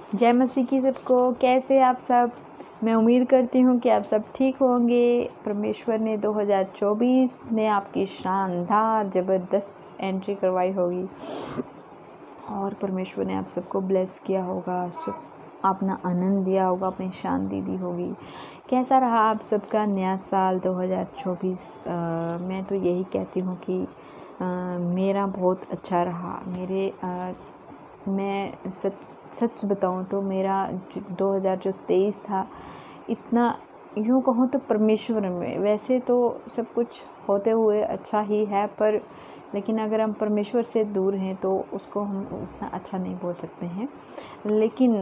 जय मसीह की सबको। कैसे आप सब? मैं उम्मीद करती हूँ कि आप सब ठीक होंगे। परमेश्वर ने 2024 में आपकी शानदार ज़बरदस्त एंट्री करवाई होगी और परमेश्वर ने आप सबको ब्लेस किया होगा, अपना आनंद दिया होगा, अपनी शांति दी होगी। कैसा रहा आप सबका नया साल 2024? मैं तो यही कहती हूँ कि मेरा बहुत अच्छा रहा। मैं सच बताऊँ तो मेरा 2023 था, इतना यूँ कहूँ तो परमेश्वर में, वैसे तो सब कुछ होते हुए अच्छा ही है, पर लेकिन अगर हम परमेश्वर से दूर हैं तो उसको हम उतना अच्छा नहीं बोल सकते हैं। लेकिन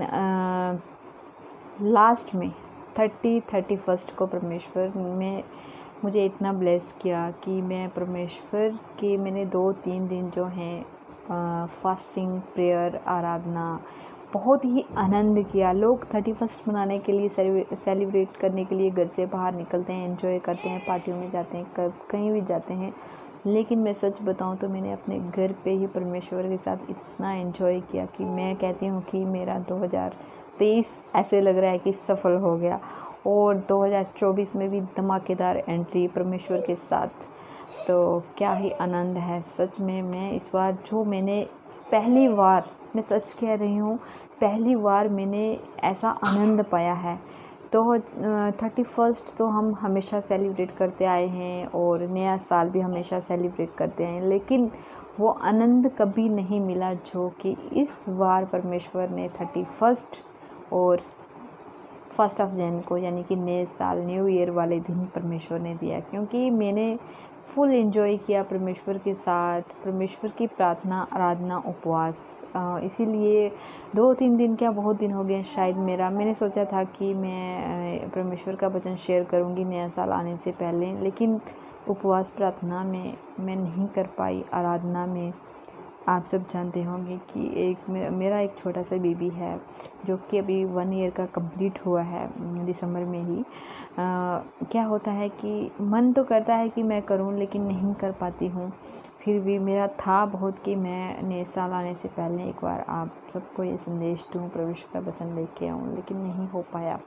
लास्ट में 31 को परमेश्वर में मुझे इतना ब्लेस किया कि मैं परमेश्वर के मैंने 2-3 दिन जो हैं फास्टिंग, प्रेयर, आराधना बहुत ही आनंद किया। लोग 31 मनाने के लिए, सेलिब्रेट करने के लिए घर से बाहर निकलते हैं, एंजॉय करते हैं, पार्टियों में जाते हैं, कहीं भी जाते हैं। लेकिन मैं सच बताऊं तो मैंने अपने घर पे ही परमेश्वर के साथ इतना एंजॉय किया कि मैं कहती हूँ कि मेरा 2023 ऐसे लग रहा है कि सफल हो गया, और 2024 में भी धमाकेदार एंट्री परमेश्वर के साथ। तो क्या ही आनंद है सच में। मैं इस बार जो मैंने पहली बार, मैं सच कह रही हूँ, पहली बार मैंने ऐसा आनंद पाया है। तो 31 तो हम हमेशा सेलिब्रेट करते आए हैं और नया साल भी हमेशा सेलिब्रेट करते हैं, लेकिन वो आनंद कभी नहीं मिला जो कि इस बार परमेश्वर ने 31 और 1 जनवरी को, यानी कि नए साल, न्यू ईयर वाले दिन परमेश्वर ने दिया। क्योंकि मैंने फुल एंजॉय किया परमेश्वर के साथ, परमेश्वर की प्रार्थना, आराधना, उपवास। इसीलिए 2-3 दिन क्या, बहुत दिन हो गए शायद मैंने सोचा था कि मैं परमेश्वर का वचन शेयर करूंगी नया साल आने से पहले, लेकिन उपवास, प्रार्थना में मैं नहीं कर पाई, आराधना में। आप सब जानते होंगे कि मेरा एक छोटा सा बेबी है जो कि अभी 1 ईयर का कंप्लीट हुआ है दिसंबर में ही। क्या होता है कि मन तो करता है कि मैं करूं, लेकिन नहीं कर पाती हूं। फिर भी मेरा था बहुत कि मैं नए साल आने से पहले एक बार आप सबको ये संदेश दूं, परमेश्वर का वचन लेके आऊं, लेकिन नहीं हो पाया।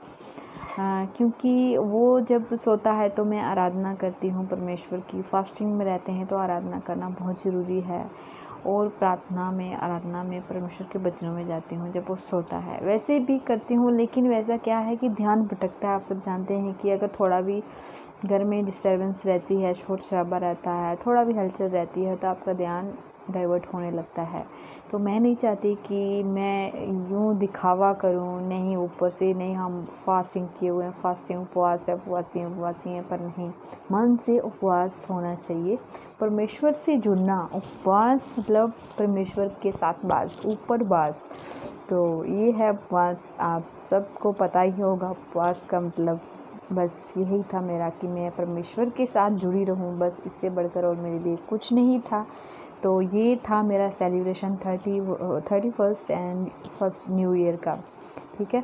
क्योंकि वो जब सोता है तो मैं आराधना करती हूँ परमेश्वर की। फास्टिंग में रहते हैं तो आराधना करना बहुत ज़रूरी है, और प्रार्थना में, आराधना में, परमेश्वर के वचनों में जाती हूँ जब वो सोता है। वैसे भी करती हूँ, लेकिन वैसा क्या है कि ध्यान भटकता है। आप सब जानते हैं कि अगर थोड़ा भी घर में डिस्टर्बेंस रहती है, शोर शराबा रहता है, थोड़ा भी हलचल रहती है, तो आपका ध्यान डाइवर्ट होने लगता है। तो मैं नहीं चाहती कि मैं यूँ दिखावा करूँ, नहीं ऊपर से, नहीं हम फास्टिंग किए हुए हैं, फास्टिंग, उपवास है, उपवासी हैं, पर नहीं, मन से उपवास होना चाहिए, परमेश्वर से जुड़ना। उपवास मतलब परमेश्वर के साथ बास, ऊपर बास। तो ये है उपवास, आप सबको पता ही होगा उपवास का मतलब। बस यही था मेरा कि मैं परमेश्वर के साथ जुड़ी रहूं, बस इससे बढ़कर और मेरे लिए कुछ नहीं था। तो ये था मेरा सेलिब्रेशन 31 एंड 1 न्यू ईयर का। ठीक है,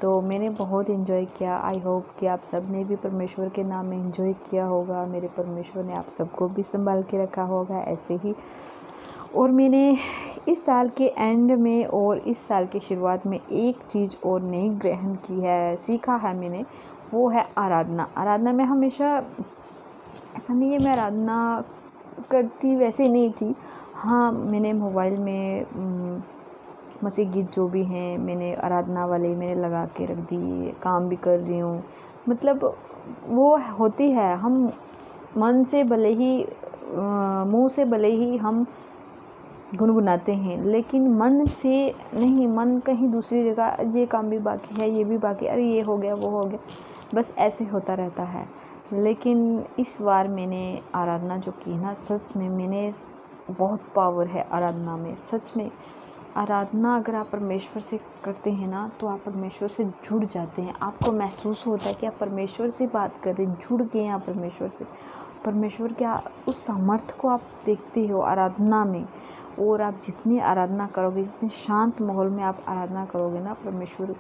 तो मैंने बहुत इन्जॉय किया। आई होप कि आप सब ने भी परमेश्वर के नाम में इन्जॉय किया होगा। मेरे परमेश्वर ने आप सबको भी संभाल के रखा होगा ऐसे ही। और मैंने इस साल के एंड में और इस साल की शुरुआत में एक चीज़ और नई ग्रहण की है, सीखा है मैंने, वो है आराधना। आराधना में हमेशा, ऐसा नहीं है मैं आराधना करती वैसे नहीं थी। हाँ, मैंने मोबाइल में मसीह गीत जो भी हैं मैंने आराधना वाले मैंने लगा के रख दिए, काम भी कर रही हूँ। मतलब वो होती है, हम मन से भले ही, मुंह से भले ही हम गुनगुनाते हैं, लेकिन मन से नहीं, मन कहीं दूसरी जगह, ये काम भी बाकी है, ये भी बाकी, अरे ये हो गया, वो हो गया, बस ऐसे होता रहता है। लेकिन इस बार मैंने आराधना जो की ना, सच में मैंने, बहुत पावर है आराधना में, सच में। आराधना अगर आप परमेश्वर से करते हैं ना, तो आप परमेश्वर से जुड़ जाते हैं। आपको महसूस होता है कि आप परमेश्वर से बात कर रहे हैं, जुड़ गए हैं आप परमेश्वर से। परमेश्वर क्या, उस सामर्थ्य को आप देखते हो आराधना में। और आप जितनी आराधना करोगे, जितने शांत माहौल में आप आराधना करोगे ना, परमेश्वर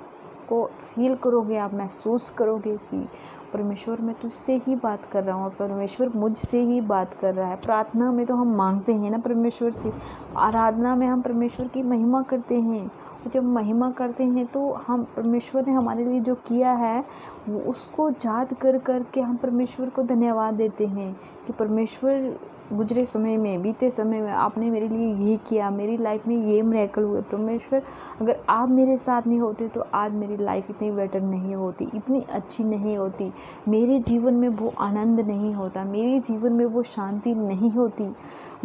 आपको फील करोगे, आप महसूस करोगे कि परमेश्वर मैं तुझसे ही बात कर रहा हूँ, परमेश्वर मुझसे ही बात कर रहा है। प्रार्थना में तो हम मांगते हैं ना परमेश्वर से, आराधना में हम परमेश्वर की महिमा करते हैं, और जब महिमा करते हैं तो हम परमेश्वर ने हमारे लिए जो किया है वो उसको याद कर कर के हम परमेश्वर को धन्यवाद देते हैं कि परमेश्वर गुजरे समय में, बीते समय में आपने मेरे लिए ये किया, मेरी लाइफ में ये मिरेकल हुए। परमेश्वर अगर आप मेरे साथ नहीं होते तो आज मेरी लाइफ इतनी बेटर नहीं होती, इतनी अच्छी नहीं होती, मेरे जीवन में वो आनंद नहीं होता, मेरे जीवन में वो शांति नहीं होती।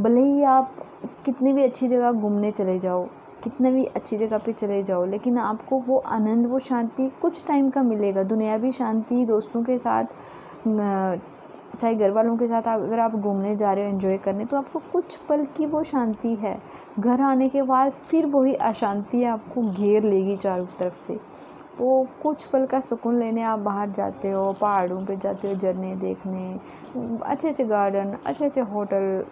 भले ही आप कितनी भी अच्छी जगह घूमने चले जाओ, कितने भी अच्छी जगह पे चले जाओ, लेकिन आपको वो आनंद, वो शांति कुछ टाइम का मिलेगा। दुनियावी शांति दोस्तों के साथ, चाहे घर वालों के साथ अगर आप घूमने जा रहे हो एंजॉय करने, तो आपको कुछ पल की वो शांति है। घर आने के बाद फिर वही अशांति आपको घेर लेगी चारों तरफ से। वो कुछ पल का सुकून लेने आप बाहर जाते हो, पहाड़ों पे जाते हो झरने देखने, अच्छे अच्छे गार्डन, अच्छे अच्छे होटल,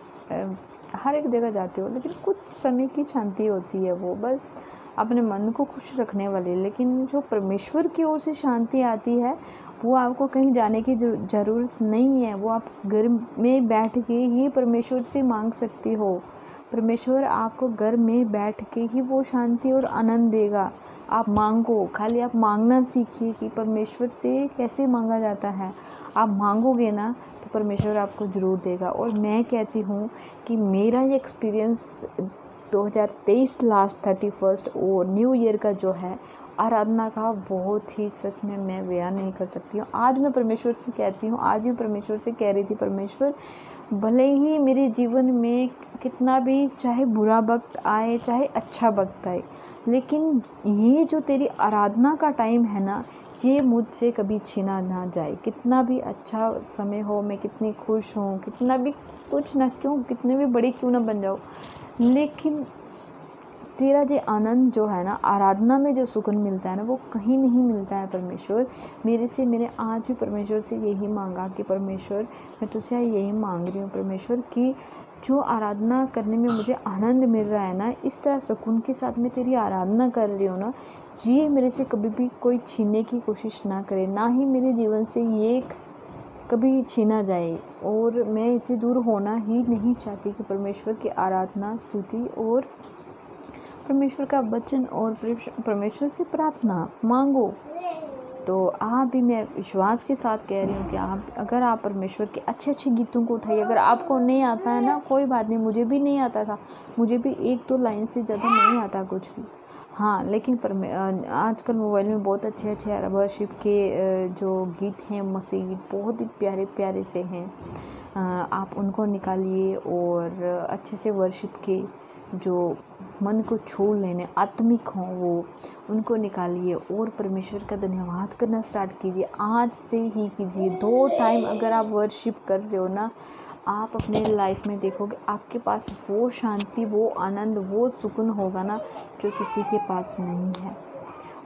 हर एक जगह जाते हो, लेकिन कुछ समय की शांति होती है, वो बस अपने मन को खुश रखने वाली। लेकिन जो परमेश्वर की ओर से शांति आती है वो आपको कहीं जाने की ज़रूरत नहीं है, वो आप घर में बैठ के ही परमेश्वर से मांग सकते हो। परमेश्वर आपको घर में बैठ के ही वो शांति और आनंद देगा। आप मांगो, खाली आप मांगना सीखिए कि परमेश्वर से कैसे मांगा जाता है। आप मांगोगे ना तो परमेश्वर आपको ज़रूर देगा। और मैं कहती हूँ कि मेरा ये एक्सपीरियंस 2023 लास्ट 31 और न्यू ईयर का जो है आराधना का, बहुत ही सच में मैं बयान नहीं कर सकती हूँ। आज मैं परमेश्वर से कहती हूँ, आज भी परमेश्वर से कह रही थी, परमेश्वर भले ही मेरे जीवन में कितना भी चाहे बुरा वक्त आए, चाहे अच्छा वक्त आए, लेकिन ये जो तेरी आराधना का टाइम है ना, ये मुझसे कभी छीना ना जाए। कितना भी अच्छा समय हो, मैं कितनी खुश हूँ, कितना भी कुछ ना क्यों, कितने भी बड़ी क्यों ना बन जाओ, लेकिन तेरा जो आनंद जो है ना, आराधना में जो सुकून मिलता है ना, वो कहीं नहीं मिलता है। परमेश्वर मैंने आज भी परमेश्वर से यही मांगा कि परमेश्वर मैं तुझसे यही मांग रही हूँ परमेश्वर कि जो आराधना करने में मुझे आनंद मिल रहा है ना, इस तरह सुकून के साथ मैं तेरी आराधना कर रही हूँ ना, ये मेरे से कभी भी कोई छीनने की कोशिश ना करे, ना ही मेरे जीवन से ये कभी छीना जाए। और मैं इससे दूर होना ही नहीं चाहती कि परमेश्वर की आराधना, स्तुति और परमेश्वर का वचन और परमेश्वर से प्रार्थना मांगो। तो आप भी, मैं विश्वास के साथ कह रही हूँ कि अगर आप परमेश्वर के अच्छे अच्छे गीतों को उठाइए। अगर आपको नहीं आता है ना, कोई बात नहीं, मुझे भी नहीं आता था, मुझे भी 1-2 लाइन से ज़्यादा नहीं आता कुछ भी। हाँ, लेकिन आजकल मोबाइल में बहुत अच्छे अच्छे वर्शिप के जो गीत हैं, मसीह गीत बहुत ही प्यारे प्यारे से हैं। आप उनको निकालिए और अच्छे से वर्शिप के जो मन को छू लेने, आत्मिक हों, वो उनको निकालिए और परमेश्वर का धन्यवाद करना स्टार्ट कीजिए। आज से ही कीजिए। 2 टाइम अगर आप वर्शिप कर रहे हो ना, आप अपने लाइफ में देखोगे आपके पास वो शांति, वो आनंद, वो सुकून होगा ना, जो किसी के पास नहीं है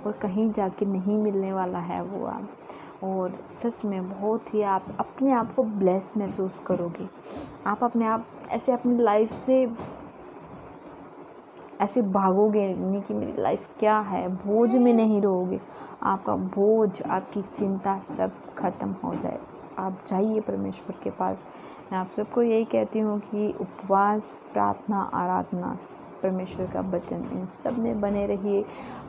और कहीं जाके नहीं मिलने वाला है वो आप। और सच में बहुत ही आप अपने आप को ब्लेस महसूस करोगे। आप अपने आप ऐसे अपनी लाइफ से ऐसे भागोगे नहीं कि मेरी लाइफ क्या है, बोझ में नहीं रहोगे। आपका बोझ, आपकी चिंता सब खत्म हो जाए। आप जाइए परमेश्वर के पास। मैं आप सबको यही कहती हूँ कि उपवास, प्रार्थना, आराधना, परमेश्वर का वचन, इन सब में बने रहिए।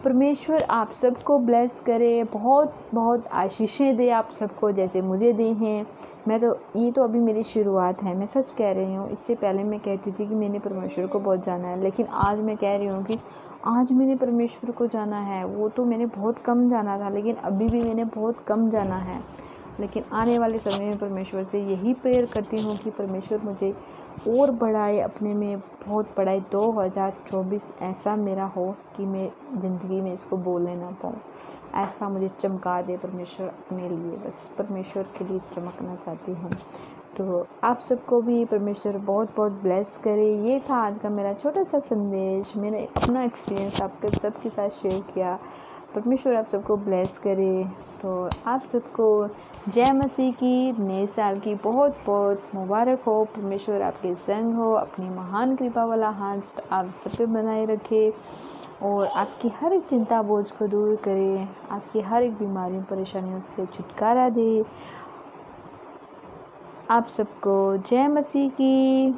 परमेश्वर आप सबको ब्लेस करे, बहुत बहुत आशीषें दे आप सबको, जैसे मुझे दी हैं। ये तो अभी मेरी शुरुआत है, मैं सच कह रही हूँ। इससे पहले मैं कहती थी कि मैंने परमेश्वर को बहुत जाना है, लेकिन आज मैं कह रही हूँ कि आज मैंने परमेश्वर को जाना है। वो तो मैंने बहुत कम जाना था, लेकिन अभी भी मैंने बहुत कम जाना है। लेकिन आने वाले समय में परमेश्वर से यही प्रेयर करती हूँ कि परमेश्वर मुझे और बढ़ाए, अपने में बहुत बढ़ाए। 2024 ऐसा मेरा हो कि मैं ज़िंदगी में इसको बोलने ना पाऊँ, ऐसा मुझे चमका दे परमेश्वर अपने लिए। बस परमेश्वर के लिए चमकना चाहती हूँ। तो आप सबको भी परमेश्वर बहुत बहुत ब्लेस करे। ये था आज का मेरा छोटा सा संदेश, मैंने अपना एक्सपीरियंस आपके सबके साथ शेयर किया। परमेश्वर आप सबको ब्लेस करे। तो आप सबको जय मसीह की नए साल की बहुत बहुत मुबारक हो। परमेश्वर आपके संग हो, अपनी महान कृपा वाला हाथ आप सब पे बनाए रखे और आपकी हर एक चिंता बोझ को दूर करे, आपकी हर एक बीमारियों परेशानियों से छुटकारा दे। आप सबको जय मसीह की।